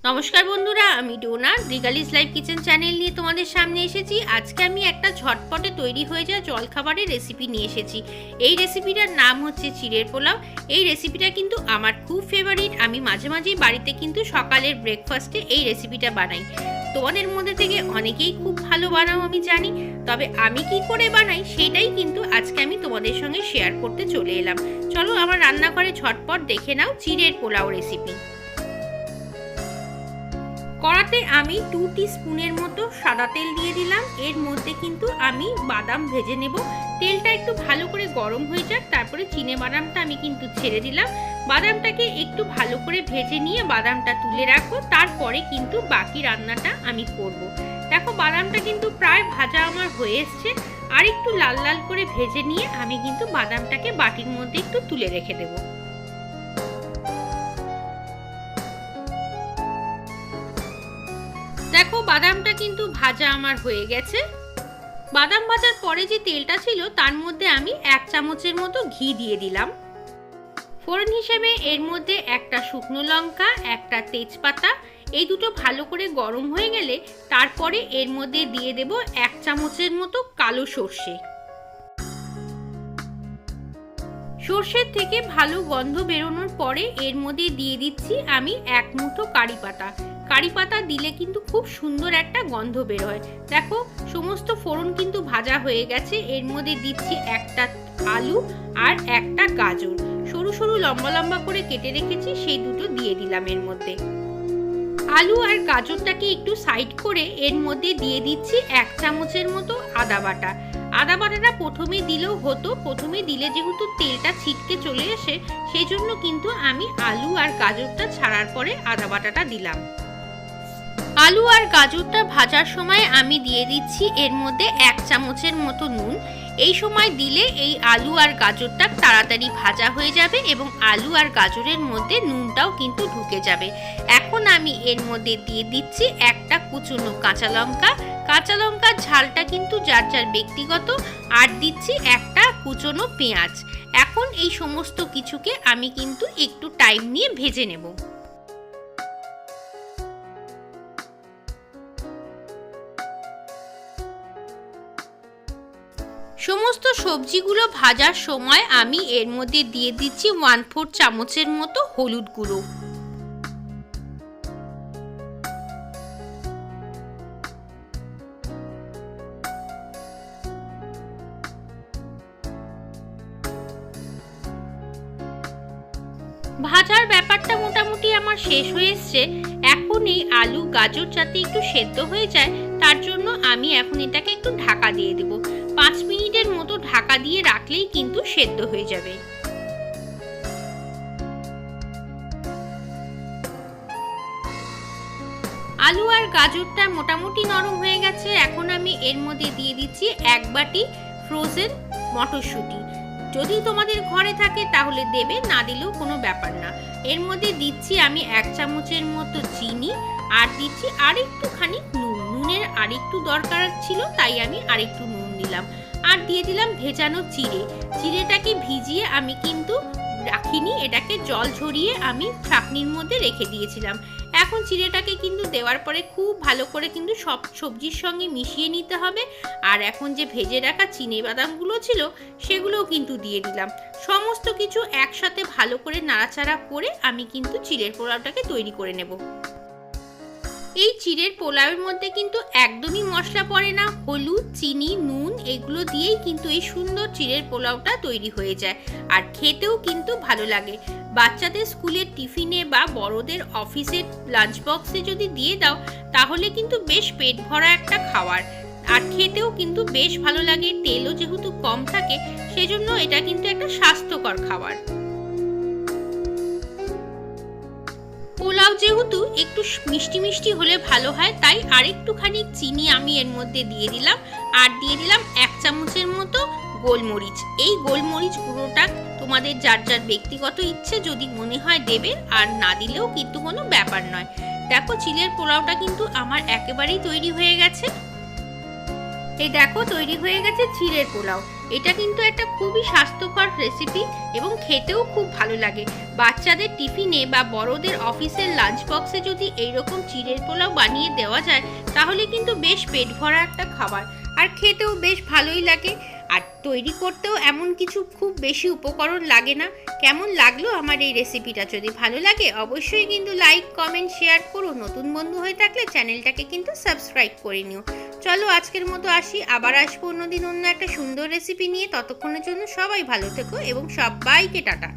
নমস্কার বন্ধুরা, আমি ডোনা রিগালিস লাইভ কিচেন চ্যানেল নিয়ে তোমাদের সামনে এসেছি। আজকে আমি একটা ঝটপটে তৈরি হয়ে যাওয়া জলখাবারের রেসিপি নিয়ে এসেছি। এই রেসিপিটার নাম হচ্ছে চিড়ের পোলাও। এই রেসিপিটা কিন্তু আমার খুব ফেভারিট। আমি মাঝে মাঝেই বাড়িতে কিন্তু সকালের ব্রেকফাস্টে এই রেসিপিটা বানাই। তোমাদের মধ্যে থেকে অনেকেই খুব ভালো বানাও আমি জানি, তবে আমি কি করে বানাই সেটাই কিন্তু আজকে আমি তোমাদের সঙ্গে শেয়ার করতে চলে এলাম। চলো আমার রান্নাঘরে ঝটপট দেখে নাও চিড়ের পোলাও রেসিপি। কড়াতে আমি 2 টিস্পুনের মতো সাদা তেল দিয়ে দিলাম। এর মধ্যে কিন্তু আমি বাদাম ভেজে নেব। তেলটা একটু ভালো করে গরম হয়ে যাক, তারপরে চিনে বাদামটা আমি কিন্তু ছেড়ে দিলাম। বাদামটাকে একটু ভালো করে ভেজে নিয়ে বাদামটা তুলে রাখবো, তারপরে কিন্তু বাকি রান্নাটা আমি করব। দেখো বাদামটা কিন্তু প্রায় ভাজা আমার হয়ে এসছে। আর একটু লাল লাল করে ভেজে নিয়ে আমি কিন্তু বাদামটাকে বাটির মধ্যে একটু তুলে রেখে দেবো। দেখো বাদামটা কিন্তু ভাজা আমার হয়ে গেছে। বাদাম ভাজার পরে যে তেলটা ছিল তার মধ্যে আমি 1 চামচের মতো ঘি দিয়ে দিলাম। ফোড়ন হিসেবে এর মধ্যে একটা শুকনো লঙ্কা, একটা তেজপাতা, এই দুটো ভালো করে গরম হয়ে গেলে তারপরে এর মধ্যে দিয়ে দেব 1 চামচের মতো কালো সর্ষে। সর্ষের থেকে ভালো গন্ধ বেরোনোর পরে এর মধ্যে দিয়ে দিচ্ছি আমি 1 মুঠো কারি পাতা। কারি পাতা দিলে কিন্তু খুব সুন্দর একটা গন্ধ বের হয়। দেখো সমস্ত ফোড়ন কিন্তু ভাজা হয়ে গেছে। এর মধ্যে দিচ্ছি একটা আলু আর একটা গাজর, সরু সরু লম্বা লম্বা করে কেটে রেখেছি, সেই দুটো দিয়ে দিলাম এর মধ্যে। আলু আর গাজরটাকে একটু সাইড করে এর মধ্যে দিয়ে দিচ্ছি 1 চামচের মতো আদা বাটা। আদা বাটাটা প্রথমে দিলেও হতো, প্রথমে দিলে যেহেতু তেলটা ছিটকে চলে আসে সেই জন্য কিন্তু আমি আলু আর গাজরটা ছাড়ার পরে আদা বাটাটা দিলাম। আলু আর গাজরটা ভাজার সময় আমি দিয়ে দিচ্ছি এর মধ্যে 1 চামচের মতো নুন। এই সময় দিলে এই আলু আর গাজরটা তাড়াতাড়ি ভাজা হয়ে যাবে এবং আলু আর গাজরের মধ্যে নুনটাও কিন্তু ঢুকে যাবে। এখন আমি এর মধ্যে দিয়ে দিচ্ছি একটা কুচনো কাঁচা লঙ্কা। কাঁচা লঙ্কার ঝালটা কিন্তু যার যার ব্যক্তিগত। আর দিচ্ছি একটা কুচনো পেঁয়াজ। এখন এই সমস্ত কিছুকে আমি কিন্তু একটু টাইম নিয়ে ভেজে নেব। সমস্ত সবজিগুলো ভাজার সময় আমি এর মধ্যে দিয়ে দিচ্ছি 1/4 চামচের মতো হলুদ গুঁড়ো। ভাজার ব্যাপারটা মোটামুটি আমার শেষ হয়ে এসছে। এখন এই আলু গাজর যাতে একটু সেদ্ধ হয়ে যায় তার জন্য আমি এখন এটাকে একটু ঢাকা দিয়ে দেব। 5 মিনিটের মতো ঢাকা দিয়ে রাখলেই কিন্তু সেদ্ধ হয়ে যাবে। আলু আর গাজরটা মোটামুটি নরম হয়ে গেছে। এখন আমি এর মধ্যে দিয়ে দিচ্ছি 1 বাটি ফ্রোজেন মটরশুঁটি। যদি তোমাদের ঘরে থাকে তাহলে দেবে, না দিলেও কোনো ব্যাপার না। এর মধ্যে দিচ্ছি আমি 1 চামচের মতো চিনি আর দিচ্ছি আরেকটুখানি নুন। নুনের আরেকটু দরকার ছিল তাই আমি আরেকটু নুন দিলাম। আর দিয়ে দিলাম ভেজানো চিড়ে। চিড়েটাকে ভিজিয়ে আমি কিন্তু রাখিনি, এটাকে জল ঝরিয়ে আমি ছাঁকনির মধ্যে রেখে দিয়েছিলাম। এখন চিড়েটাকে কিন্তু দেওয়ার পরে খুব ভালো করে কিন্তু সব সবজির সঙ্গে মিশিয়ে নিতে হবে। আর এখন যে ভেজে রাখা চিনে বাদামগুলো ছিল সেগুলোও কিন্তু দিয়ে দিলাম। সমস্ত কিছু একসাথে ভালো করে নাড়াচাড়া করে আমি কিন্তু চিড়ের পোলাওটাকে তৈরি করে নেব। এই চিড়ের পোলাওয়ের মধ্যে কিন্তু একদমই মশলা পড়ে না। হলুদ, চিনি, নুন এগুলো দিয়েই কিন্তু এই সুন্দর চিড়ের পোলাওটা তৈরি হয়ে যায়। আর খেতেও কিন্তু ভালো লাগে। বাচ্চাদের স্কুলের টিফিনে বা বড়দের অফিসের লাঞ্চ বক্সে যদি দিয়ে দাও তাহলে কিন্তু বেশ পেট ভরা একটা খাবার। আর খেতেও কিন্তু বেশ ভালো লাগে। তেলও যেহেতু কম থাকে সেজন্য এটা কিন্তু একটা স্বাস্থ্যকর খাবার। পোলাও যেহেতু একটু মিষ্টি মিষ্টি হলে ভালো হয় তাই আরেকটুখানি চিনি আমি এর মধ্যে দিয়ে দিলাম। আর দিয়ে দিলাম 1 চামচের মতো গোলমরিচ। এই গোলমরিচ গুঁড়োটা তোমাদের যার যার ব্যক্তিগত ইচ্ছে, যদি মনে হয় দেবে, আর না দিলেও কিন্তু কোনো ব্যাপার নয়। দেখো চিড়ের পোলাওটা কিন্তু আমার একেবারেই তৈরি হয়ে গেছে। এই দেখো তৈরি হয়ে গেছে চিড়ের পোলাও। এটা কিন্তু একটা খুবই স্বাস্থ্যকর রেসিপি এবং খেতেও খুব ভালো লাগে। বাচ্চাদের টিফিনে বা বড়দের অফিসের লাঞ্চ বক্সে যদি এইরকম চিড়ের পোলাও বানিয়ে দেওয়া যায় তাহলে কিন্তু বেশ পেট ভরা একটা খাবার, আর খেতেও বেশ ভালোই লাগে। আর তৈরি করতেও এমন কিছু খুব বেশি উপকরণ লাগে না। কেমন লাগলো আমার এই রেসিপিটা? যদি ভালো লাগে অবশ্যই কিন্তু লাইক, কমেন্ট, শেয়ার করো। নতুন বন্ধু হয়ে থাকলে চ্যানেলটাকে কিন্তু সাবস্ক্রাইব করে নিও। চলো আজকের মতো আসি, আবার আসবো অন্যদিন অন্য একটা সুন্দর রেসিপি নিয়ে। ততক্ষণের জন্য সবাই ভালো থেকো এবং সবাইকে টাটা।